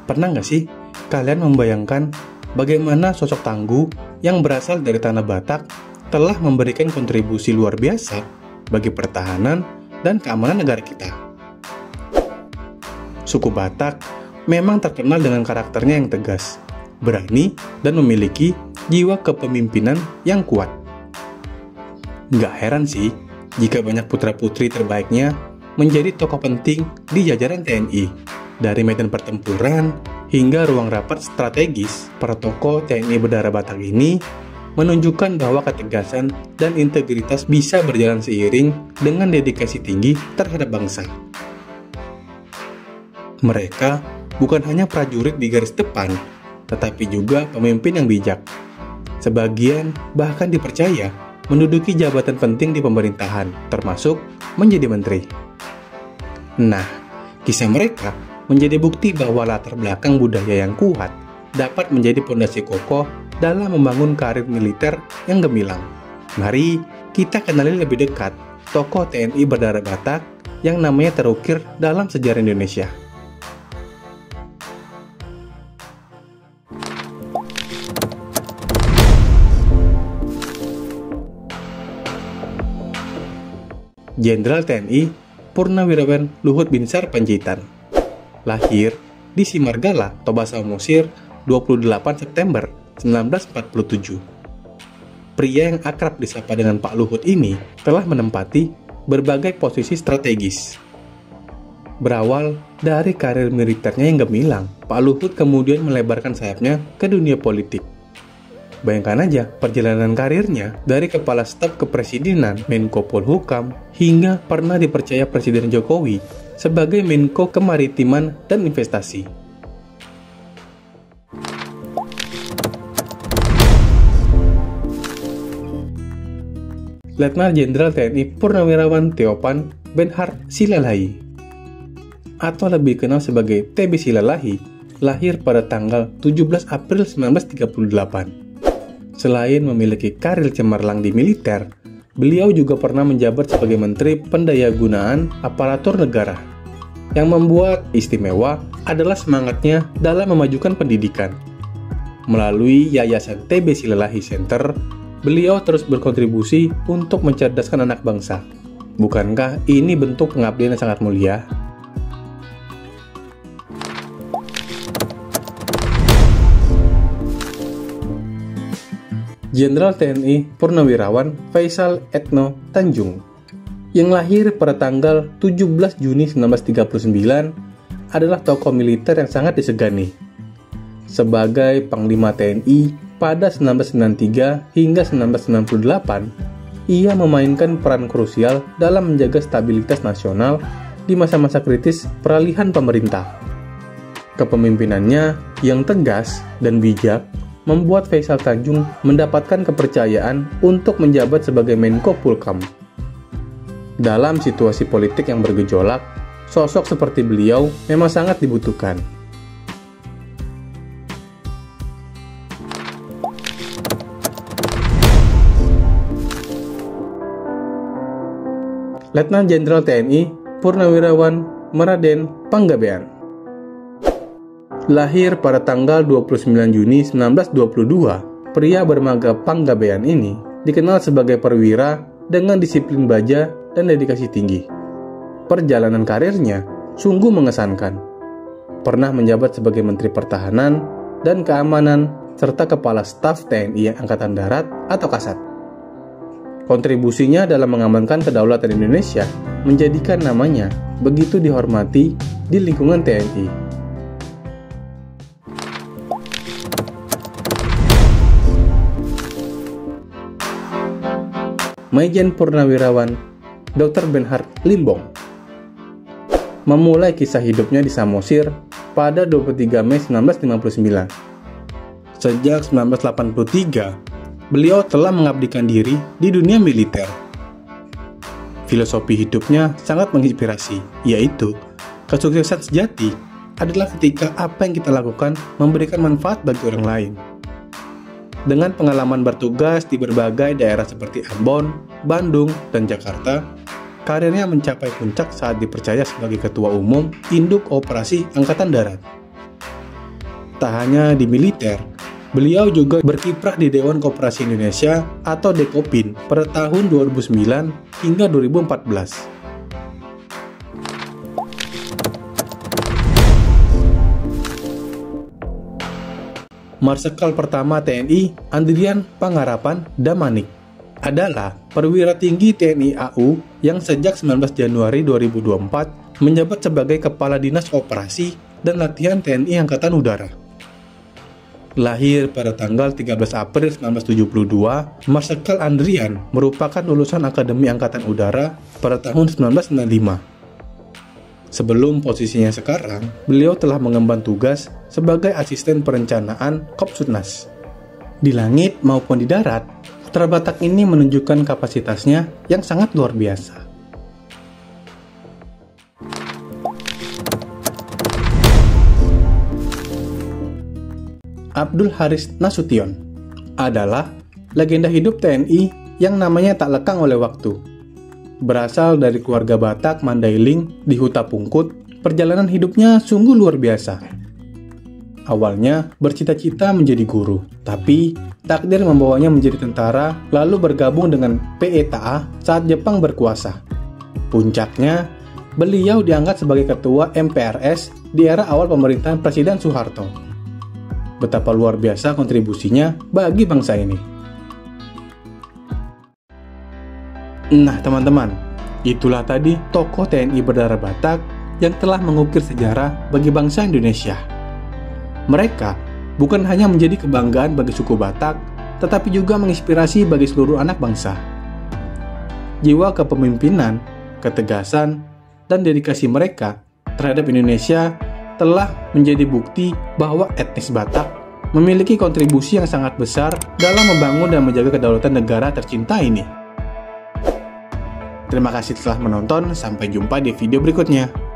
Pernah nggak sih kalian membayangkan bagaimana sosok tangguh yang berasal dari tanah Batak telah memberikan kontribusi luar biasa bagi pertahanan dan keamanan negara kita? Suku Batak memang terkenal dengan karakternya yang tegas, berani, dan memiliki jiwa kepemimpinan yang kuat. Nggak heran sih jika banyak putra-putri terbaiknya menjadi tokoh penting di jajaran TNI. Dari medan pertempuran hingga ruang rapat strategis, para tokoh TNI berdarah Batak ini menunjukkan bahwa ketegasan dan integritas bisa berjalan seiring dengan dedikasi tinggi terhadap bangsa. Mereka bukan hanya prajurit di garis depan, tetapi juga pemimpin yang bijak. Sebagian bahkan dipercaya menduduki jabatan penting di pemerintahan, termasuk menjadi menteri. Nah, kisah mereka menjadi bukti bahwa latar belakang budaya yang kuat dapat menjadi pondasi kokoh dalam membangun karir militer yang gemilang. Mari kita kenali lebih dekat tokoh TNI berdarah Batak yang namanya terukir dalam sejarah Indonesia. Jenderal TNI Purnawirawan Luhut Binsar Panjaitan. Lahir di Simargala, Toba Samosir, 28 September 1947. Pria yang akrab disapa dengan Pak Luhut ini telah menempati berbagai posisi strategis. Berawal dari karir militernya yang gemilang, Pak Luhut kemudian melebarkan sayapnya ke dunia politik. Bayangkan aja perjalanan karirnya dari Kepala Staf Kepresidenan, Menko Polhukam, hingga pernah dipercaya Presiden Jokowi sebagai Menko Kemaritiman dan Investasi. Letnan Jenderal TNI Purnawirawan Theopan Benhart Silalahi, atau lebih dikenal sebagai TB Silalahi, lahir pada tanggal 17 April 1938. Selain memiliki karir cemerlang di militer, beliau juga pernah menjabat sebagai Menteri Pendayagunaan Aparatur Negara. Yang membuat istimewa adalah semangatnya dalam memajukan pendidikan. Melalui Yayasan TB Silalahi Center, beliau terus berkontribusi untuk mencerdaskan anak bangsa. Bukankah ini bentuk pengabdian yang sangat mulia? Jenderal TNI Purnawirawan Faisal Etno Tanjung, yang lahir pada tanggal 17 Juni 1939, adalah tokoh militer yang sangat disegani. Sebagai Panglima TNI pada 1993 hingga 1998, ia memainkan peran krusial dalam menjaga stabilitas nasional di masa-masa kritis peralihan pemerintah. Kepemimpinannya yang tegas dan bijak membuat Faisal Tanjung mendapatkan kepercayaan untuk menjabat sebagai Menko Polhukam. Dalam situasi politik yang bergejolak, sosok seperti beliau memang sangat dibutuhkan. Letnan Jenderal TNI Purnawirawan Meraden Panggabean. Lahir pada tanggal 29 Juni 1922, pria bermarga Panggabean ini dikenal sebagai perwira dengan disiplin baja dan dedikasi tinggi. Perjalanan karirnya sungguh mengesankan. Pernah menjabat sebagai Menteri Pertahanan dan Keamanan serta Kepala Staf TNI Angkatan Darat atau Kasat. Kontribusinya dalam mengamankan kedaulatan Indonesia menjadikan namanya begitu dihormati di lingkungan TNI. Majen Purnawirawan Dr. Benhart Limbong memulai kisah hidupnya di Samosir pada 23 Mei 1959. Sejak 1983, beliau telah mengabdikan diri di dunia militer. Filosofi hidupnya sangat menginspirasi, yaitu kesuksesan sejati adalah ketika apa yang kita lakukan memberikan manfaat bagi orang lain. Dengan pengalaman bertugas di berbagai daerah seperti Ambon, Bandung, dan Jakarta, karirnya mencapai puncak saat dipercaya sebagai Ketua Umum Induk Operasi Angkatan Darat. Tak hanya di militer, beliau juga berkiprah di Dewan Koperasi Indonesia atau Dekopin pada tahun 2009 hingga 2014. Marsikal pertama TNI Andrian Pangharapan Damanik adalah perwira tinggi TNI AU yang sejak 19 Januari 2024 menjabat sebagai Kepala Dinas Operasi dan Latihan TNI Angkatan Udara. Lahir pada tanggal 13 April 1972, Marsikal Andrian merupakan lulusan Akademi Angkatan Udara pada tahun 1995. Sebelum posisinya sekarang, beliau telah mengemban tugas sebagai asisten perencanaan Kopsudnas. Di langit maupun di darat, Putra Batak ini menunjukkan kapasitasnya yang sangat luar biasa. Abdul Haris Nasution adalah legenda hidup TNI yang namanya tak lekang oleh waktu. Berasal dari keluarga Batak Mandailing di Huta Pungkut, perjalanan hidupnya sungguh luar biasa. Awalnya bercita-cita menjadi guru, tapi takdir membawanya menjadi tentara lalu bergabung dengan PETA saat Jepang berkuasa. Puncaknya, beliau diangkat sebagai ketua MPRS di era awal pemerintahan Presiden Soeharto. Betapa luar biasa kontribusinya bagi bangsa ini. Nah teman-teman, itulah tadi tokoh TNI berdarah Batak yang telah mengukir sejarah bagi bangsa Indonesia. Mereka bukan hanya menjadi kebanggaan bagi suku Batak, tetapi juga menginspirasi bagi seluruh anak bangsa. Jiwa kepemimpinan, ketegasan, dan dedikasi mereka terhadap Indonesia telah menjadi bukti bahwa etnis Batak memiliki kontribusi yang sangat besar dalam membangun dan menjaga kedaulatan negara tercinta ini. Terima kasih telah menonton, sampai jumpa di video berikutnya.